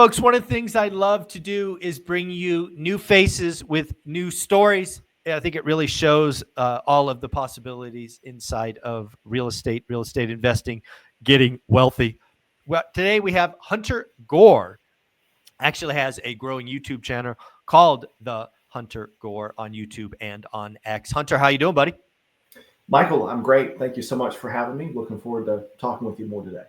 folks, one of the things I love to do is bring you new faces with new stories. I think it really shows all of the possibilities inside of real estate investing, getting wealthy. Well, today we have Hunter Gore. Actually has a growing YouTube channel called The Hunter Gore on YouTube and on X. Hunter, how you doing, buddy? Michael, I'm great. Thank you so much for having me. Looking forward to talking with you more today.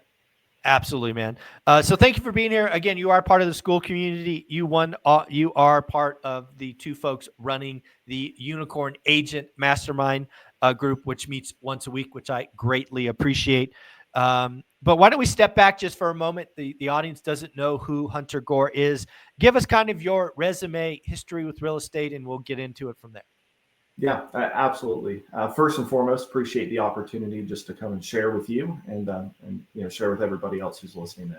Absolutely, man. So thank you for being here. Again, you are part of the school community. You are part of the two folks running the Unicorn Agent Mastermind group, which meets once a week, which I greatly appreciate. But why don't we step back just for a moment? The audience doesn't know who Hunter Gore is. Give us kind of your resume, history with real estate, and we'll get into it from there. Yeah, absolutely. First and foremost, appreciate the opportunity just to come and share with you and share with everybody else who's listening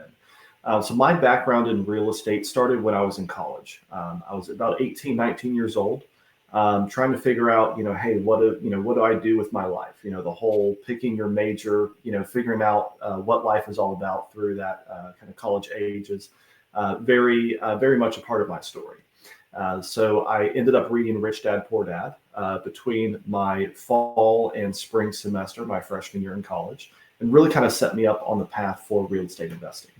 in. So my background in real estate started when I was in college. I was about 18, 19 years old, trying to figure out, hey, what do I do with my life? The whole picking your major, figuring out what life is all about through that kind of college age is very much a part of my story. So I ended up reading Rich Dad, Poor Dad between my fall and spring semester, my freshman year in college, and really kind of set me up on the path for real estate investing.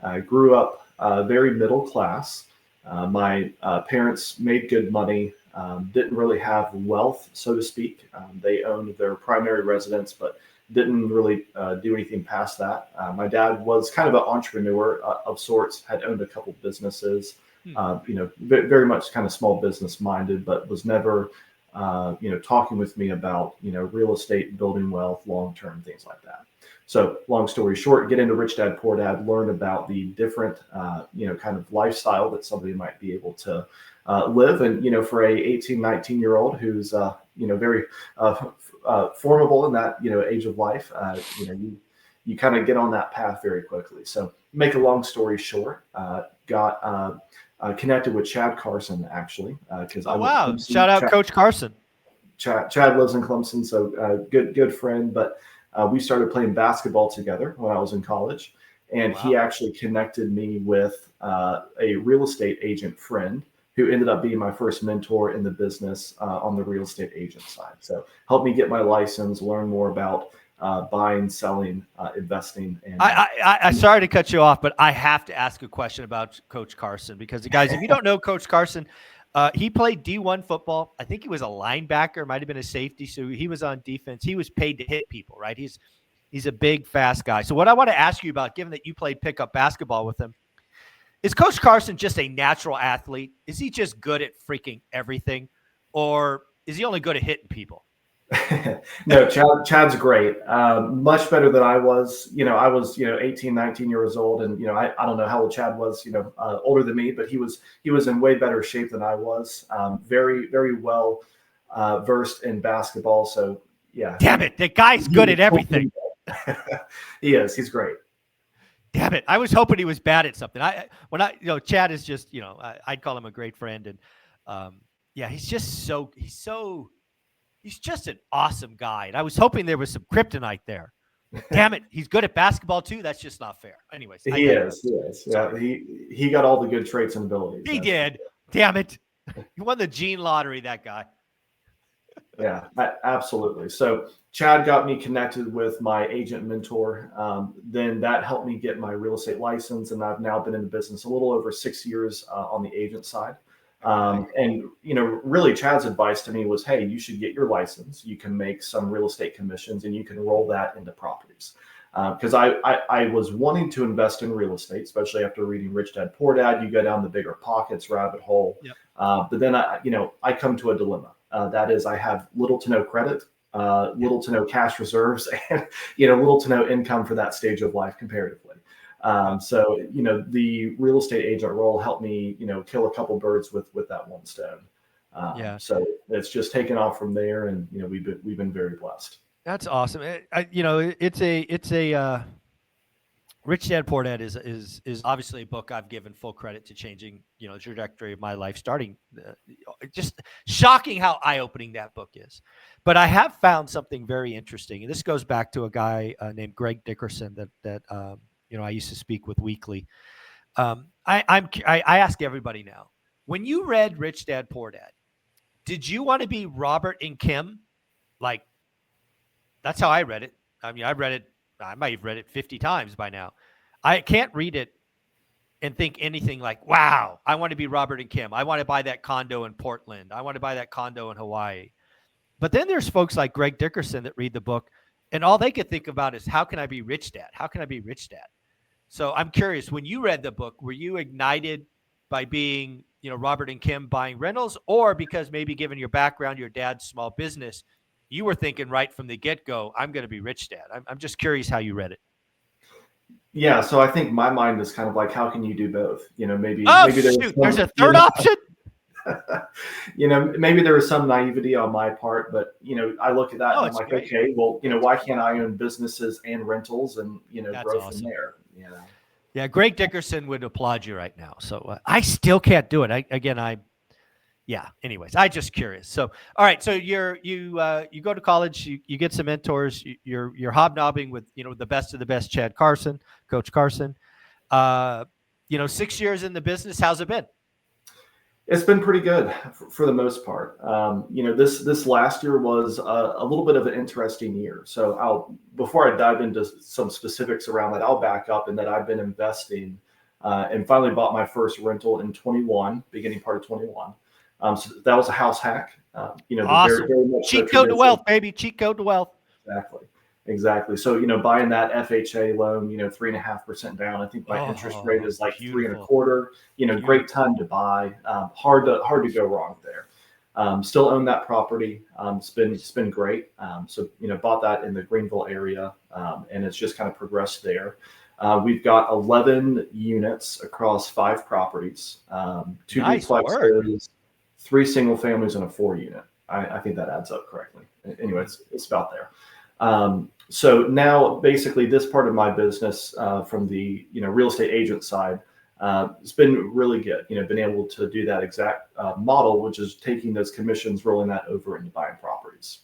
I grew up very middle class. My parents made good money, didn't really have wealth, so to speak. They owned their primary residence, but didn't really do anything past that. My dad was kind of an entrepreneur of sorts, had owned a couple businesses. Very much kind of small business minded, but was never, talking with me about, real estate, building wealth, long-term things like that. So long story short, get into Rich Dad, Poor Dad, learn about the different, kind of lifestyle that somebody might be able to live. And, for a 18, 19-year-old who's, very formable in that, age of life, you kind of get on that path very quickly. So make a long story short, got connected with Chad Carson, actually. Wow. Shout out Coach Carson. Chad lives in Clemson, so good friend. But we started playing basketball together when I was in college. And He actually connected me with a real estate agent friend who ended up being my first mentor in the business on the real estate agent side. So helped me get my license, learn more about buying, selling, investing. And I sorry to cut you off, but I have to ask a question about Coach Carson because, guys, if you don't know Coach Carson, he played D1 football. I think he was a linebacker, might have been a safety. So he was on defense. He was paid to hit people, right? He's a big, fast guy. So what I want to ask you about, given that you played pickup basketball with him, is Coach Carson just a natural athlete? Is he just good at freaking everything? Or is he only good at hitting people? No, Chad's great. Much better than I was. I was, 18, 19 years old. And, I don't know how old Chad was, older than me, but he was in way better shape than I was. Very, very well versed in basketball. So, yeah. Damn it. The guy's good at everything. He is. He's great. Damn it. I was hoping he was bad at something. Chad is just, I'd call him a great friend. And he's just he's just an awesome guy. And I was hoping there was some kryptonite there. Damn it. He's good at basketball too. That's just not fair. Anyways. He is. Yeah. He got all the good traits and abilities. He did. Damn it. He won the gene lottery, that guy. Yeah, absolutely. So Chad got me connected with my agent mentor. Then that helped me get my real estate license. And I've now been in the business a little over 6 years on the agent side. And really Chad's advice to me was, hey, you should get your license. You can make some real estate commissions and you can roll that into properties. Because I was wanting to invest in real estate, especially after reading Rich Dad, Poor Dad. You go down the bigger pockets rabbit hole. Yep. But then I come to a dilemma. That is, I have little to no credit, little to no cash reserves, and little to no income for that stage of life comparatively. So the real estate agent role helped me kill a couple birds with that one stone. So it's just taken off from there, and we've been very blessed. That's awesome. It's a Rich Dad Poor Dad is obviously a book I've given full credit to changing the trajectory of my life. Starting just shocking how eye-opening that book is. But I have found something very interesting, and this goes back to a guy named Greg Dickerson that I used to speak with weekly. I ask everybody now, when you read Rich Dad Poor Dad, did you want to be Robert and Kim? Like, that's how I read it. I mean, I might have read it 50 times by now. I can't read it and think anything like, wow, I want to be Robert and Kim. I want to buy that condo in Portland. I want to buy that condo in Hawaii. But then there's folks like Greg Dickerson that read the book, and all they could think about is, how can I be Rich Dad? How can I be Rich Dad? So I'm curious, when you read the book, were you ignited by being, Robert and Kim buying rentals, or because maybe given your background, your dad's small business, you were thinking right from the get-go, I'm going to be Rich Dad? I'm just curious how you read it. Yeah, so I think my mind is kind of like, how can you do both? Maybe there's a third option. Maybe there was some naivety on my part, but I look at that and I'm like, great. okay, well, why can't I own businesses and rentals and That's grow awesome. from there? Yeah, Greg Dickerson would applaud you right now. So I still can't do it. Anyways, I'm just curious. So, all right. So you go to college, you get some mentors, you're hobnobbing with, the best of the best, Coach Carson. 6 years in the business. How's it been? It's been pretty good for the most part. This last year was a little bit of an interesting year. So before I dive into some specifics around that, I'll back up in that I've been investing and finally bought my first rental in 21, beginning part of 21. So that was a house hack. Awesome. Very much cheat code to wealth, baby. Cheat code to wealth. Exactly. So, buying that FHA loan, 3.5% down. I think my interest rate is like beautiful. 3.25%. Great time to buy. Hard to go wrong there. Still own that property. It's been great. So, bought that in the Greenville area, and it's just kind of progressed there. We've got 11 units across 5 properties, 2 duplexes, 3 single families, and a 4 unit. I think that adds up correctly. Anyway, it's about there. So now basically this part of my business, from the, real estate agent side, it's been really good, been able to do that exact, model, which is taking those commissions, rolling that over into buying properties.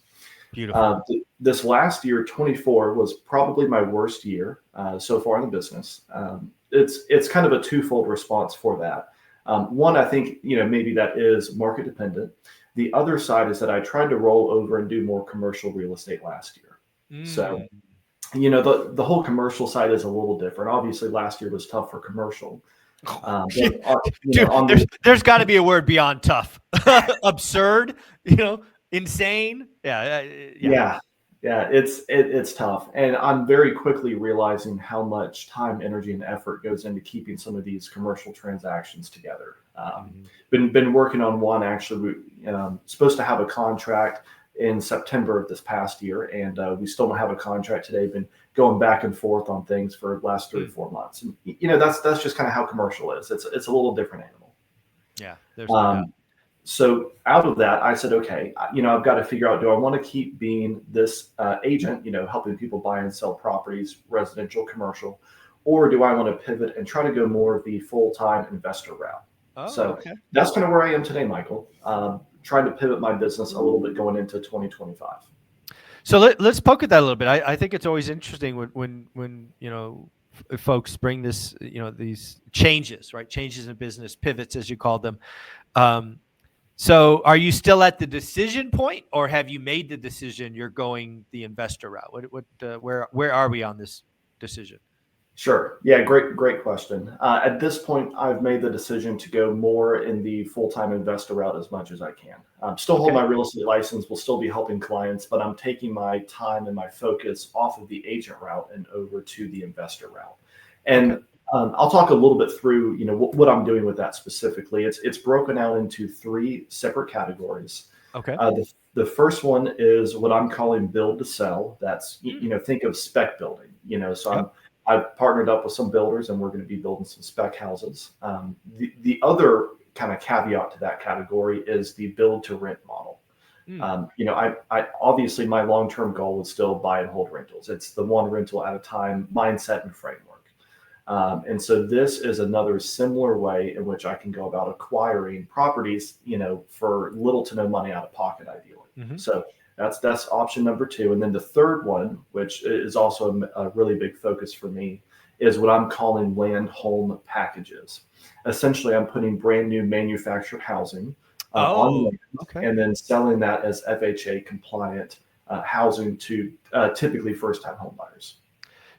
Beautiful. This last year, 24, was probably my worst year, so far in the business. It's kind of a twofold response for that. One, I think, maybe that is market dependent. The other side is that I tried to roll over and do more commercial real estate last year. So, the whole commercial side is a little different. Obviously, last year was tough for commercial. There's got to be a word beyond tough. Absurd, insane. Yeah. It's tough, and I'm very quickly realizing how much time, energy, and effort goes into keeping some of these commercial transactions together. Been working on one actually. Supposed to have a contract in September of this past year, and we still don't have a contract today. Been going back and forth on things for the last 3 or 4 months, and that's just kind of how commercial is. It's a little different animal. Yeah, there's no doubt. So out of that, I said, okay, I've got to figure out, do I want to keep being this agent, helping people buy and sell properties, residential, commercial, or do I want to pivot and try to go more of the full-time investor route? That's kind of where I am today, Michael. Trying to pivot my business a little bit going into 2025. So let's poke at that a little bit. I think it's always interesting when folks bring this, these changes, right? Changes in business, pivots, as you call them. So are you still at the decision point, or have you made the decision you're going the investor route? Where are we on this decision? Sure. Yeah, great question. At this point, I've made the decision to go more in the full-time investor route as much as I can. Still hold my real estate license, will still be helping clients, but I'm taking my time and my focus off of the agent route and over to the investor route. And I'll talk a little bit through, what I'm doing with that specifically. It's broken out into 3 separate categories. Okay. The first one is what I'm calling build to sell. That's, think of spec building, so I've partnered up with some builders, and we're going to be building some spec houses. The other kind of caveat to that category is the build to rent model. I obviously my long-term goal is still buy and hold rentals. It's the one rental at a time mindset and framework. And so this is another similar way in which I can go about acquiring properties, for little to no money out of pocket, ideally. So that's option number 2. And then the third one, which is also a really big focus for me, is what I'm calling land home packages. Essentially, I'm putting brand new manufactured housing on land okay. and then selling that as FHA compliant housing to typically first-time home buyers.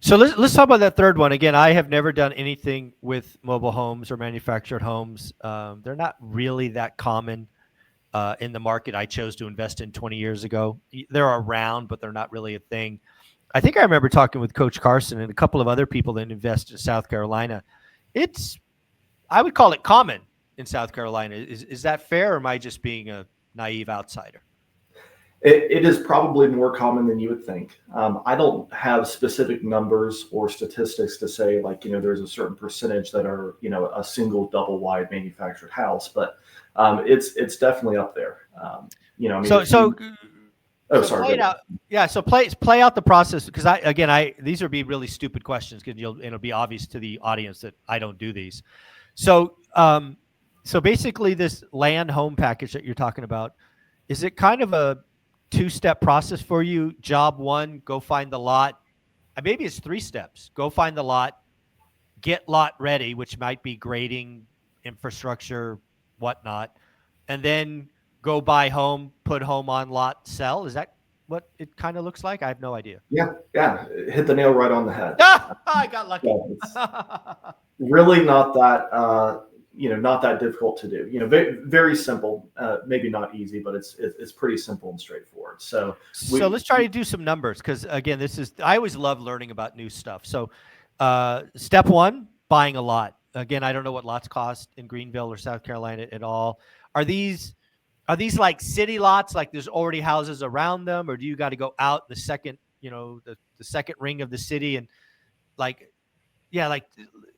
So let's talk about that third one. Again, I have never done anything with mobile homes or manufactured homes. They're not really that common in the market I chose to invest in 20 years ago. They're around, but they're not really a thing. I think I remember talking with Coach Carson and a couple of other people that invest in South Carolina. I would call it common in South Carolina. Is that fair, or am I just being a naive outsider? It is probably more common than you would think. I don't have specific numbers or statistics to say, like, there's a certain percentage that are, a single double wide manufactured house, but it's definitely up there. I mean, play it out. Yeah. So play out the process. Because these would be really stupid questions because it'll be obvious to the audience that I don't do these. So, so basically this land home package that you're talking about, is it kind of a two-step process for you? Job one, go find the lot. Maybe it's 3 steps. Go find the lot, get lot ready, which might be grading, infrastructure, whatnot, and then go buy home, put home on lot, sell. Is that what it kind of looks like? I have no idea. Yeah. Hit the nail right on the head. I got lucky. Really not that not that difficult to do. Very, very simple. Maybe not easy, but it's pretty simple and straightforward. So let's try to do some numbers, because again, I always love learning about new stuff. So step one, buying a lot. Again, I don't know what lots cost in Greenville or South Carolina at all. Are these like city lots, like there's already houses around them, or do you got to go out the second, the second ring of the city and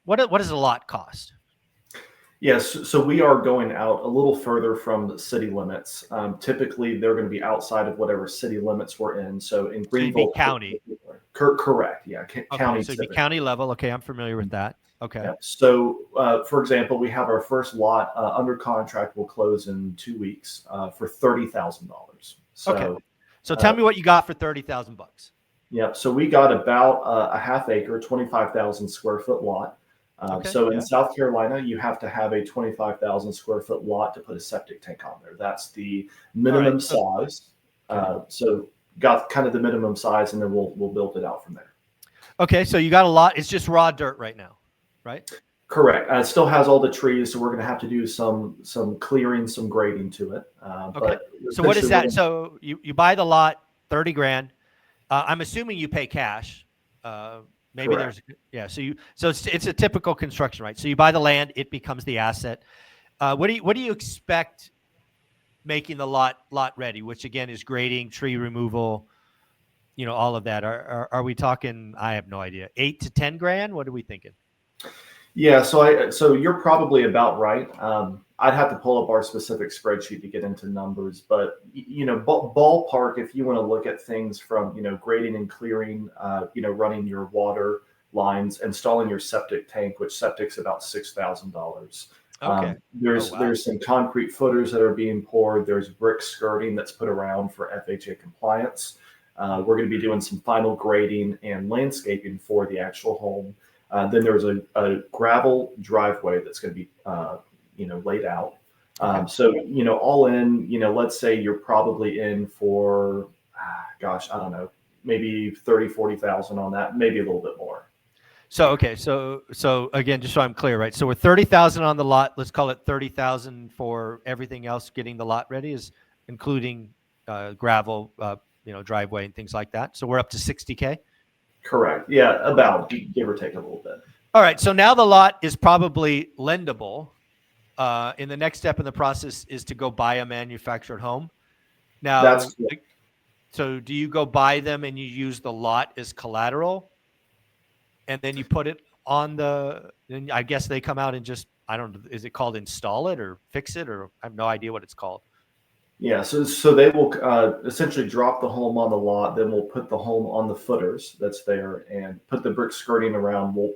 what does a lot cost? Yes, so we are going out a little further from the city limits. Typically, they're going to be outside of whatever city limits we're in. So in Greenville, county. Correct. Yeah, county. So it'd be county level. Okay, I'm familiar with that. Okay. Yeah. So, for example, we have our first lot under contract. Will close in 2 weeks for $30,000. Okay. So tell me what you got for $30,000. Yeah. So we got about a half acre, 25,000 square foot lot. So in South Carolina, you have to have a 25,000 square foot lot to put a septic tank on there. That's the minimum size. So got kind of the minimum size, and then we'll build it out from there. Okay, so you got a lot. It's just raw dirt right now, right? Correct. It still has all the trees, so we're going to have to do some clearing, some grading to it. But so what is that? So you buy the lot, $30,000. I'm assuming you pay cash. Maybe Correct. So it's a typical construction, right? So you buy the land, it becomes the asset. What do you expect making the lot ready, which again is grading, tree removal, all of that? Are we talking? I have no idea. $8,000 to $10,000. What are we thinking? Yeah, so you're probably about right. I'd have to pull up our specific spreadsheet to get into numbers, but ballpark, if you want to look at things from grading and clearing, running your water lines, installing your septic tank, which septic's about $6,000. Okay. There's some concrete footers that are being poured. There's brick skirting that's put around for FHA compliance. We're going to be doing some final grading and landscaping for the actual home. Then there's a gravel driveway that's going to be laid out. So all in, let's say you're probably in for I don't know, maybe 30,000-40,000 on that, maybe a little bit more. So so again, just so I'm clear, right? So we're 30,000 on the lot. Let's call it 30,000 for everything else. Getting the lot ready is including gravel, driveway and things like that. So we're up to 60K. Correct. Yeah, about, give or take a little bit. All right. So now the lot is probably lendable. And the next step in the process is to go buy a manufactured home. Now, so do you go buy them and you use the lot as collateral, and then you put it on then I guess they come out and just, I don't know, is it called install it or fix it, or I have no idea what it's called. Yeah, so they will essentially drop the home on the lot. Then we'll put the home on the footers that's there and put the brick skirting around. We'll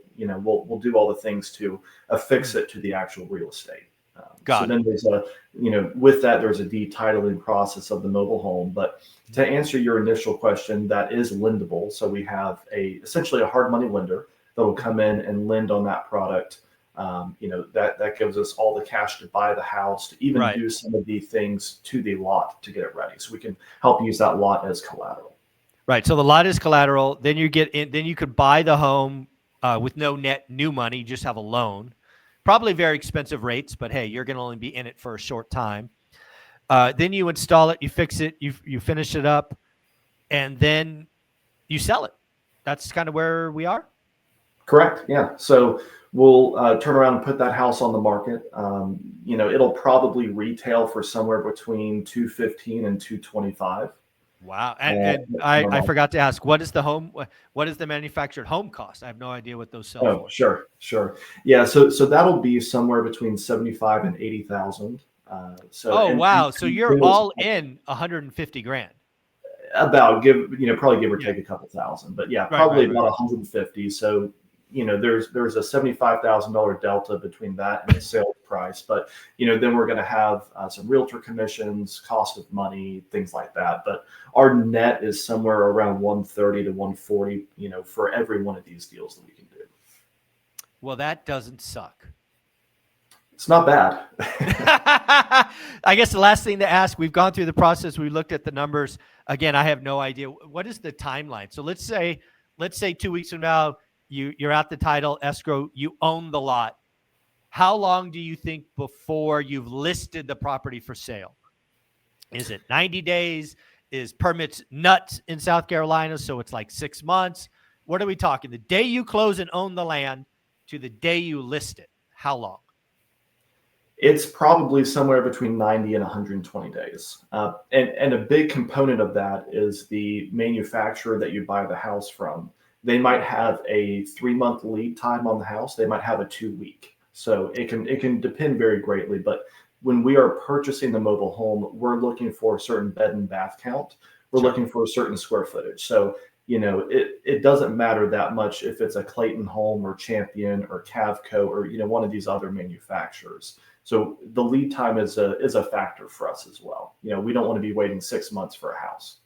do all the things to affix it to the actual real estate. Then there's with that there's a detitling process of the mobile home. But to answer your initial question, that is lendable. So we have essentially a hard money lender that'll come in and lend on that product. That gives us all the cash to buy the house, to even Right. do some of the things to the lot to get it ready. So we can help use that lot as collateral. Right. So the lot is collateral. Then you get in. Then you could buy the home with no net new money. You just have a loan, probably very expensive rates. But hey, you're going to only be in it for a short time. Then you install it. You fix it. You finish it up, and then you sell it. That's kind of where we are. Correct. Yeah. So we'll turn around and put that house on the market. It'll probably retail for somewhere between 215 and 225. Wow. And I forgot to ask, what is the manufactured home cost? I have no idea what those sell for. Sure. Yeah. So that'll be somewhere between 75 and 80,000. Wow. So you're all in 150 grand. About probably give or take a couple thousand, but yeah, probably about 150. So, there's a $75,000 delta between that and the sales price, but then we're going to have some realtor commissions, cost of money, things like that. But our net is somewhere around 130 to 140, for every one of these deals that we can do. Well, that doesn't suck. It's not bad. I guess the last thing to ask, we've gone through the process. We looked at the numbers. Again, I have no idea. What is the timeline? So let's say 2 weeks from now, you're at the title escrow, you own the lot. How long do you think before you've listed the property for sale? Is it 90 days? Is permits nuts in South Carolina? So it's like 6 months. What are we talking? The day you close and own the land to the day you list it. How long? It's probably somewhere between 90 and 120 days. And a big component of that is the manufacturer that you buy the house from. They might have a 3-month lead time on the house. They might have a 2-week. So it can depend very greatly. But when we are purchasing the mobile home, we're looking for a certain bed and bath count. We're looking for a certain square footage. So, it doesn't matter that much if it's a Clayton Home or Champion or Cavco or, one of these other manufacturers. So the lead time is a factor for us as well. We don't want to be waiting 6 months for a house.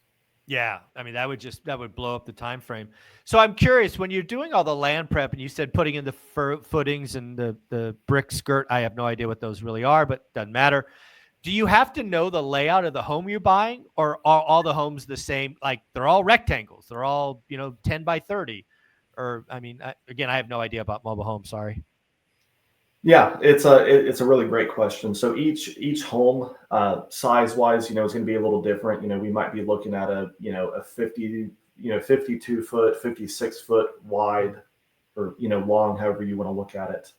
Yeah, I mean that would blow up the time frame. So I'm curious, when you're doing all the land prep, and you said putting in the footings and the brick skirt. I have no idea what those really are, but doesn't matter. Do you have to know the layout of the home you're buying, or are all the homes the same? Like they're all rectangles, they're all 10 by 30, or I mean, again, I have no idea about mobile homes. Sorry. Yeah, it's a really great question. So each home, size wise, is going to be a little different. We might be looking at a 52 foot, 56 foot wide, or long, however you want to look at it.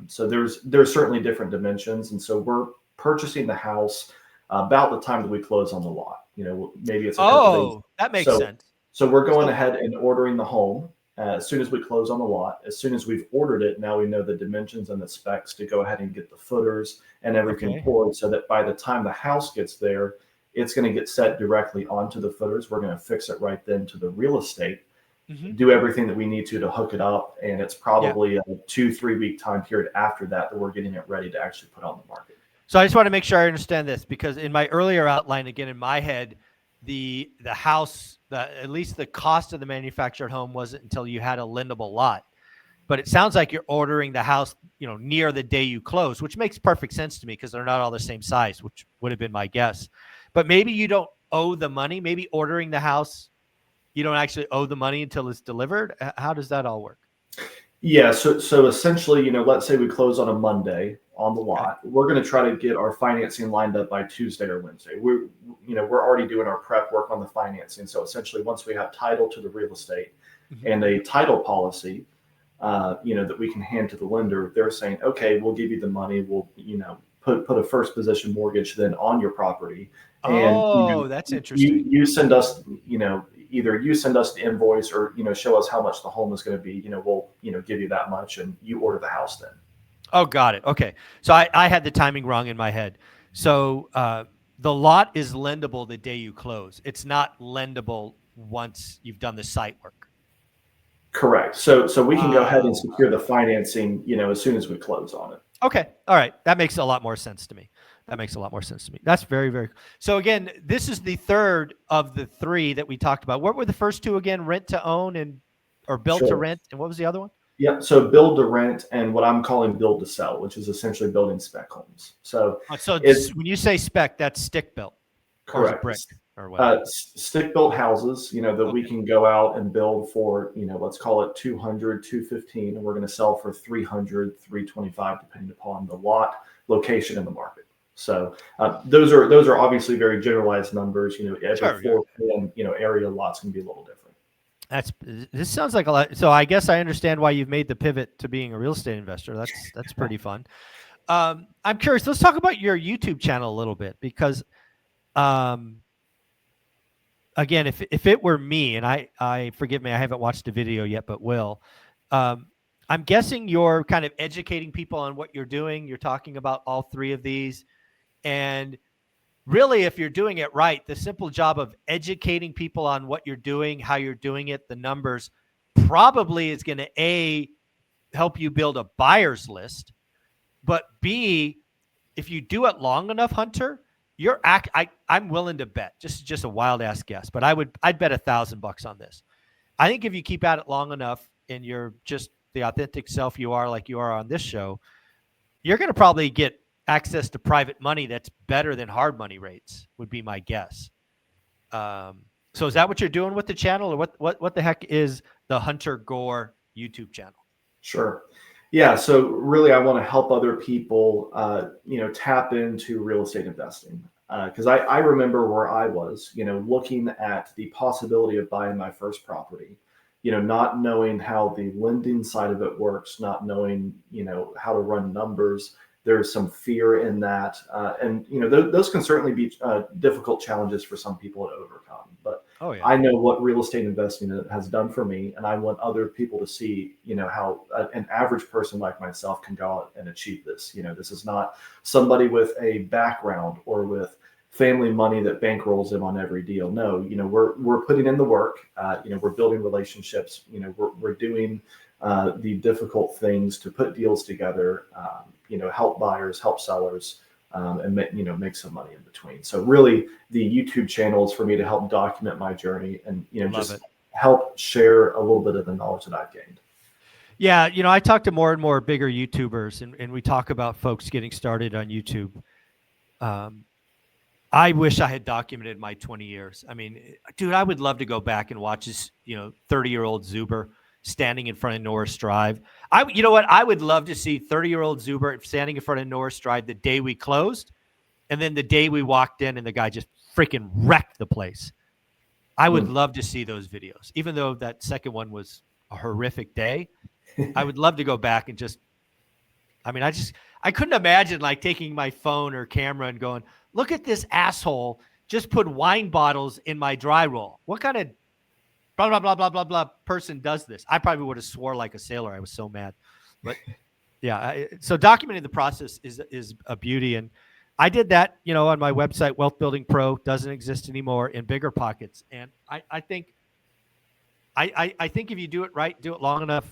So there's certainly different dimensions, and so we're purchasing the house about the time that we close on the lot. Maybe it's a couple days. That makes sense. So we're going ahead and ordering the home. As soon as we close on the lot, as soon as we've ordered it, now we know the dimensions and the specs to go ahead and get the footers and everything poured, so that by the time the house gets there, it's going to get set directly onto the footers. We're going to fix it right then to the real estate, do everything that we need to hook it up. And it's probably a 2-3 week time period after that we're getting it ready to actually put on the market. So I just want to make sure I understand this, because in my earlier outline, again, in my head, the house, at least the cost of the manufactured home wasn't until you had a lendable lot. But it sounds like you're ordering the house, near the day you close, which makes perfect sense to me, because they're not all the same size, which would have been my guess. But maybe you don't owe the money. Maybe ordering the house, you don't actually owe the money until it's delivered. How does that all work? Yeah. So essentially, let's say we close on a Monday on the lot. We're going to try to get our financing lined up by Tuesday or Wednesday. We're already doing our prep work on the financing. So essentially, once we have title to the real estate and a title policy, that we can hand to the lender, they're saying, okay, we'll give you the money. We'll, put a first position mortgage then on your property. And, that's interesting. You send us, either you send us the invoice or, show us how much the home is going to be, we'll, give you that much, and you order the house then. Oh, got it. Okay. So I had the timing wrong in my head. So the lot is lendable the day you close. It's not lendable once you've done the site work. Correct. So we can go ahead and secure the financing, as soon as we close on it. Okay. All right. That makes a lot more sense to me. That's very, very. So again, this is the third of the three that we talked about. What were the first two again? Rent to own or built to rent. And what was the other one? Yeah, so build to rent and what I'm calling build to sell, which is essentially building spec homes. So So it's when you say spec, that's stick built, or is it correct. brick or whatever? Stick built houses, that we Okay. can go out and build for, let's call it 200, 215, and we're going to sell for 300, 325, depending upon the lot, location, and the market. So those are obviously very generalized numbers. Every Sure. floor plan, area lot's going to be a little different. This sounds like a lot. So I guess I understand why you've made the pivot to being a real estate investor. That's pretty fun. I'm curious. Let's talk about your YouTube channel a little bit because, um, again, if it were me, and I forgive me, I haven't watched the video yet, but will. I'm guessing you're kind of educating people on what you're doing. You're talking about all three of these, and really, if you're doing it right, the simple job of educating people on what you're doing, how you're doing it, the numbers, probably is going to help you build a buyer's list, but B, if you do it long enough, Hunter, I'm willing to bet, just a wild ass guess, but I'd bet $1,000 on this. I think if you keep at it long enough and you're just the authentic self you are, like you are on this show, you're going to probably get access to private money that's better than hard money rates, would be my guess. So is that what you're doing with the channel, or what the heck is the Hunter Gore YouTube channel? Sure. Yeah. So really, I want to help other people, tap into real estate investing. Because I remember where I was, looking at the possibility of buying my first property, not knowing how the lending side of it works, not knowing, how to run numbers. There's some fear in that. And, those can certainly be difficult challenges for some people to overcome. But Oh yeah. I know what real estate investing has done for me, and I want other people to see, how an average person like myself can go out and achieve this. This is not somebody with a background or with family money that bankrolls them on every deal. No, we're putting in the work. We're building relationships. We're doing the difficult things to put deals together. Help buyers, help sellers. And make some money in between. So really, the YouTube channel is for me to help document my journey and just help share a little bit of the knowledge that I've gained. Yeah, I talk to more and more bigger YouTubers, and we talk about folks getting started on YouTube. I wish I had documented my 20 years. I mean, dude, I would love to go back and watch this, 30-year-old Zuber standing in front of Norris Drive. You know what? I would love to see 30-year-old Zuber standing in front of Norris Drive the day we closed, and then the day we walked in and the guy just freaking wrecked the place. I would love to see those videos, even though that second one was a horrific day. I would love to go back and I couldn't imagine like taking my phone or camera and going, look at this asshole just put wine bottles in my dry roll. What kind of blah, blah, blah, blah, blah, blah person does this? I probably would have swore like a sailor. I was so mad. But yeah, so documenting the process is a beauty. And I did that, on my website, Wealth Building Pro, doesn't exist anymore, in bigger pockets. And I think if you do it right, do it long enough,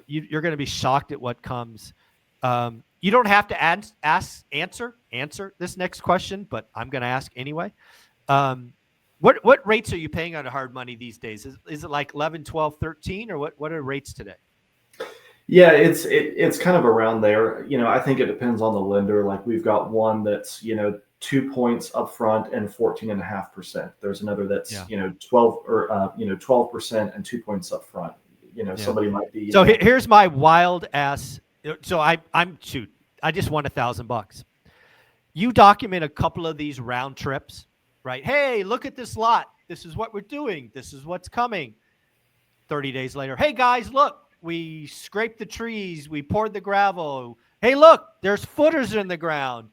you're going to be shocked at what comes. You don't have to answer this next question, but I'm going to ask anyway. What rates are you paying on hard money these days? Is it like 11, 12, 13, or what are rates today? Yeah, it's kind of around there. I think it depends on the lender. Like we've got one that's, 2 points up front and 14.5%. There's another that's, 12 or, 12% and 2 points up front. Somebody might be. So here's my wild ass. So I just won $1,000. You document a couple of these round trips, right? Hey, look at this lot. This is what we're doing. This is what's coming. 30 days later, hey guys, look, we scraped the trees. We poured the gravel. Hey, look, there's footers in the ground.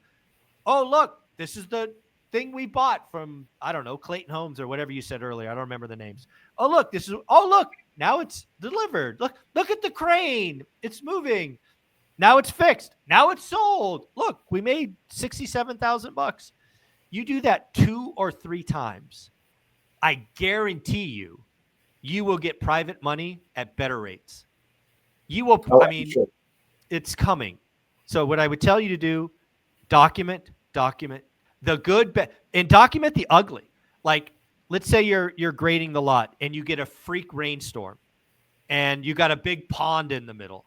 Oh, look, this is the thing we bought from, I don't know, Clayton Homes or whatever you said earlier. I don't remember the names. Oh, look, look, now it's delivered. Look at the crane. It's moving. Now it's fixed. Now it's sold. Look, we made $67,000. You do that 2 or 3 times, I guarantee you will get private money at better rates. You will. Sure. It's coming. So what I would tell you to do, document the good, and document the ugly. Like, let's say you're grading the lot and you get a freak rainstorm. and you got a big pond in the middle.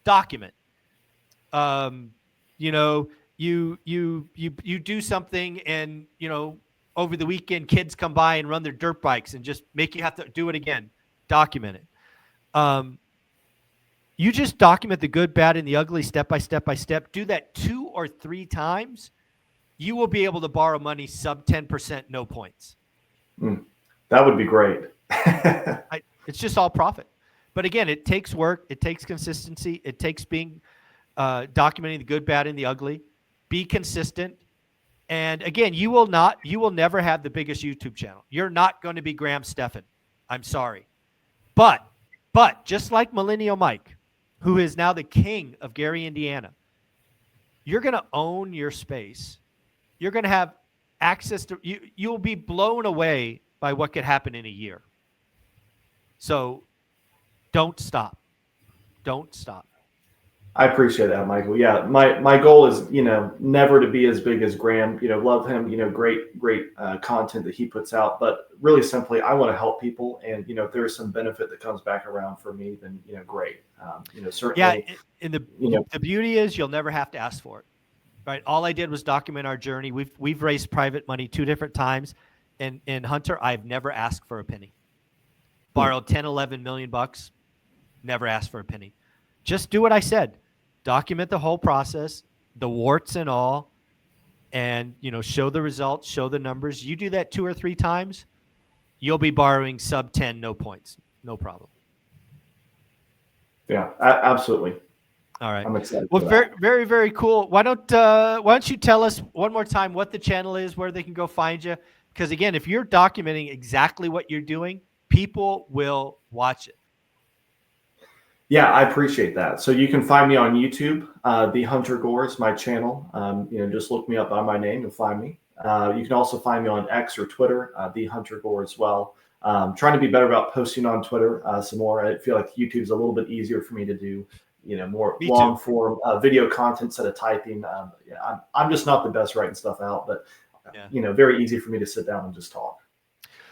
Document. You know, you do something, and over the weekend kids come by and run their dirt bikes and just make you have to do it again. Document it. You just document the good, bad, and the ugly step by step by step. Do that 2 or 3 times. You will be able to borrow money sub 10%, no points. That would be great. It's just all profit. But again, it takes work. It takes consistency. It takes being documenting the good, bad, and the ugly. Be consistent. And again, you will never have the biggest YouTube channel. You're not going to be Graham Stephan. I'm sorry. But just like Millennial Mike, who is now the king of Gary, Indiana, you're going to own your space. You're going to have access to you'll be blown away by what could happen in a year. So don't stop. Don't stop. I appreciate that, Michael. Yeah, my goal is, never to be as big as Graham. Love him. Great content that he puts out. But really simply, I want to help people, and if there is some benefit that comes back around for me, then great. Certainly. Yeah, and the beauty is you'll never have to ask for it, right? All I did was document our journey. We've raised private money 2 different times, and Hunter, I've never asked for a penny. Borrowed 10, 11 million bucks, never asked for a penny. Just do what I said. Document the whole process, the warts and all, and show the results, show the numbers. You do that 2 or 3 times, you'll be borrowing sub 10, no points, no problem. Yeah, absolutely. All right. I'm excited. Well, very, very, very cool. Why don't you tell us one more time what the channel is, where they can go find you? Because again, if you're documenting exactly what you're doing, people will watch it. Yeah, I appreciate that. So you can find me on YouTube. The Hunter Gore is my channel. Just look me up by my name, you'll find me. You can also find me on X or Twitter, the Hunter Gore as well. Trying to be better about posting on Twitter some more. I feel like YouTube's a little bit easier for me to do, more long form video content instead of typing. I'm just not the best writing stuff out, but very easy for me to sit down and just talk.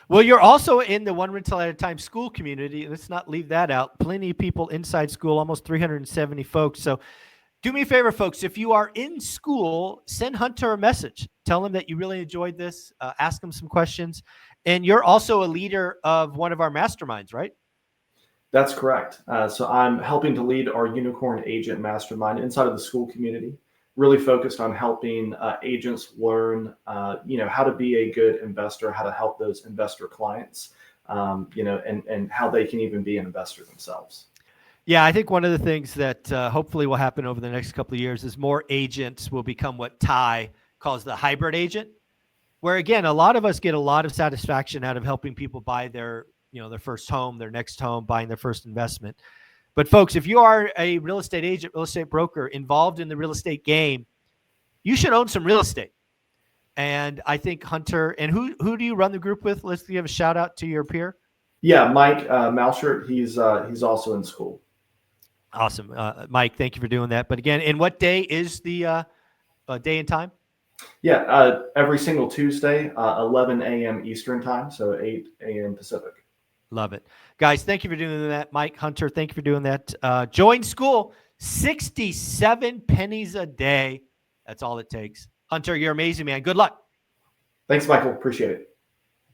Well, you're also in the One Rental at a Time school community. Let's not leave that out. Plenty of people inside school, almost 370 folks. So do me a favor, folks. If you are in school, send Hunter a message. Tell him that you really enjoyed this. Ask him some questions. And you're also a leader of one of our masterminds, right? That's correct. So I'm helping to lead our Unicorn Agent Mastermind inside of the school community. Really focused on helping agents learn, how to be a good investor, how to help those investor clients, and how they can even be an investor themselves. Yeah, I think one of the things that hopefully will happen over the next couple of years is more agents will become what Ty calls the hybrid agent, where again, a lot of us get a lot of satisfaction out of helping people buy their first home, their next home, buying their first investment. But folks, if you are a real estate agent, real estate broker involved in the real estate game, you should own some real estate. And I think Hunter, and who do you run the group with? Let's give a shout out to your peer. Yeah, Mike Malshert. He's also in school. Awesome. Mike, thank you for doing that. But again, and what day is the day and time? Yeah, every single Tuesday, 11 a.m. Eastern time, so 8 a.m. Pacific. Love it. Guys, thank you for doing that. Mike, Hunter, thank you for doing that. Join school, 67 pennies a day. That's all it takes. Hunter, you're amazing, man. Good luck. Thanks, Michael. Appreciate it.